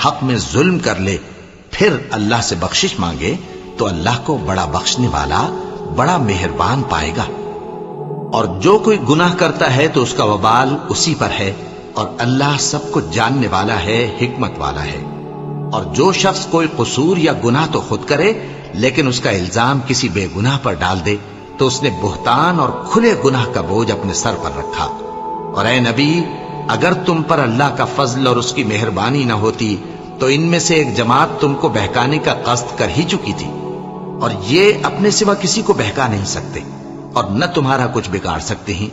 حق میں ظلم کر لے پھر اللہ سے بخشش مانگے تو اللہ کو بڑا بخشنے والا بڑا مہربان پائے گا۔ اور جو کوئی گناہ کرتا ہے تو اس کا وبال اسی پر ہے، اور اللہ سب کو جاننے والا ہے، حکمت والا ہے۔ اور جو شخص کوئی قصور یا گناہ تو خود کرے لیکن اس کا الزام کسی بے گناہ پر ڈال دے تو اس نے بہتان اور کھلے گناہ کا بوجھ اپنے سر پر رکھا۔ اور اے نبی، اگر تم پر اللہ کا فضل اور اس کی مہربانی نہ ہوتی تو ان میں سے ایک جماعت تم کو بہکانے کا قصد کر ہی چکی تھی، اور یہ اپنے سوا کسی کو بہکا نہیں سکتے اور نہ تمہارا کچھ بگاڑ سکتے ہیں۔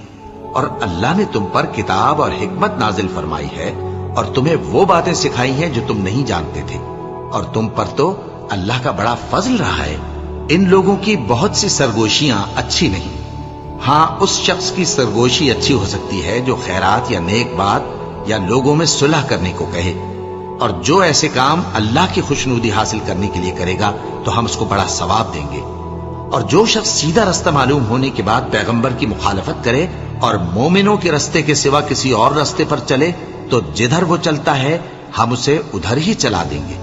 اور اللہ نے تم پر کتاب اور حکمت نازل فرمائی ہے اور تمہیں وہ باتیں سکھائی ہیں جو تم نہیں جانتے تھے، اور تم پر تو اللہ کا بڑا فضل رہا ہے۔ ان لوگوں کی بہت سی سرگوشیاں اچھی نہیں، ہاں اس شخص کی سرگوشی اچھی ہو سکتی ہے جو خیرات یا نیک بات یا لوگوں میں صلح کرنے کو کہے، اور جو ایسے کام اللہ کی خوشنودی حاصل کرنے کے لیے کرے گا تو ہم اس کو بڑا ثواب دیں گے۔ اور جو شخص سیدھا رستہ معلوم ہونے کے بعد پیغمبر کی مخالفت کرے اور مومنوں کے رستے کے سوا کسی اور رستے پر چلے تو جدھر وہ چلتا ہے ہم اسے ادھر ہی چلا دیں گے،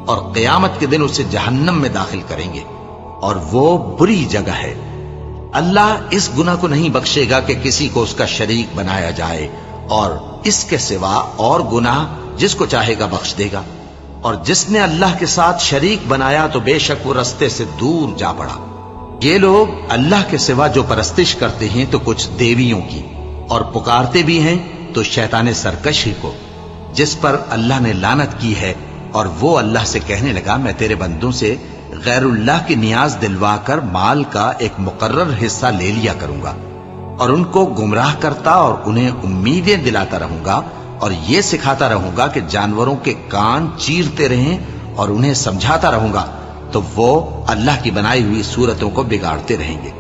اور قیامت کے دن اسے جہنم میں داخل کریں گے، اور وہ بری جگہ ہے۔ اللہ اس گناہ کو نہیں بخشے گا کہ کسی کو اس کا شریک بنایا جائے، اور اس کے سوا اور گناہ جس کو چاہے گا بخش دے گا، اور جس نے اللہ کے ساتھ شریک بنایا تو بے شک وہ رستے سے دور جا پڑا۔ یہ لوگ اللہ کے سوا جو پرستش کرتے ہیں تو کچھ دیویوں کی، اور پکارتے بھی ہیں تو شیطان سرکش ہی کو، جس پر اللہ نے لعنت کی ہے۔ اور وہ اللہ سے کہنے لگا میں تیرے بندوں سے غیر اللہ کی نیاز دلوا کر مال کا ایک مقرر حصہ لے لیا کروں گا، اور ان کو گمراہ کرتا اور انہیں امیدیں دلاتا رہوں گا، اور یہ سکھاتا رہوں گا کہ جانوروں کے کان چیرتے رہیں، اور انہیں سمجھاتا رہوں گا تو وہ اللہ کی بنائی ہوئی صورتوں کو بگاڑتے رہیں گے۔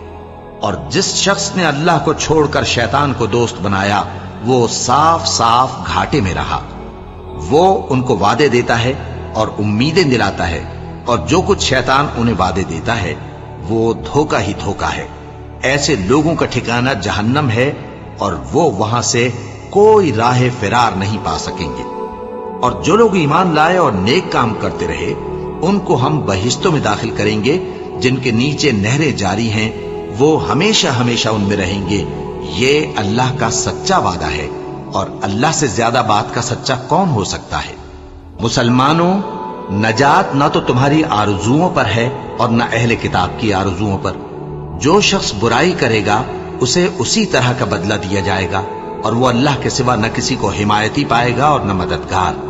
اور جس شخص نے اللہ کو چھوڑ کر شیطان کو دوست بنایا وہ صاف صاف گھاٹے میں رہا۔ وہ ان کو وعدے دیتا ہے اور امیدیں دلاتا ہے، اور جو کچھ شیطان انہیں وعدے دیتا ہے وہ دھوکہ ہی دھوکہ ہے۔ ایسے لوگوں کا ٹھکانہ جہنم ہے، اور وہ وہاں سے کوئی راہ فرار نہیں پا سکیں گے۔ اور جو لوگ ایمان لائے اور نیک کام کرتے رہے ان کو ہم بہشتوں میں داخل کریں گے جن کے نیچے نہریں جاری ہیں، وہ ہمیشہ ہمیشہ ان میں رہیں گے۔ یہ اللہ کا سچا وعدہ ہے، اور اللہ سے زیادہ بات کا سچا کون ہو سکتا ہے؟ مسلمانوں، نجات نہ تو تمہاری آرزوؤں پر ہے اور نہ اہل کتاب کی آرزوؤں پر۔ جو شخص برائی کرے گا اسے اسی طرح کا بدلہ دیا جائے گا، اور وہ اللہ کے سوا نہ کسی کو حمایتی پائے گا اور نہ مددگار۔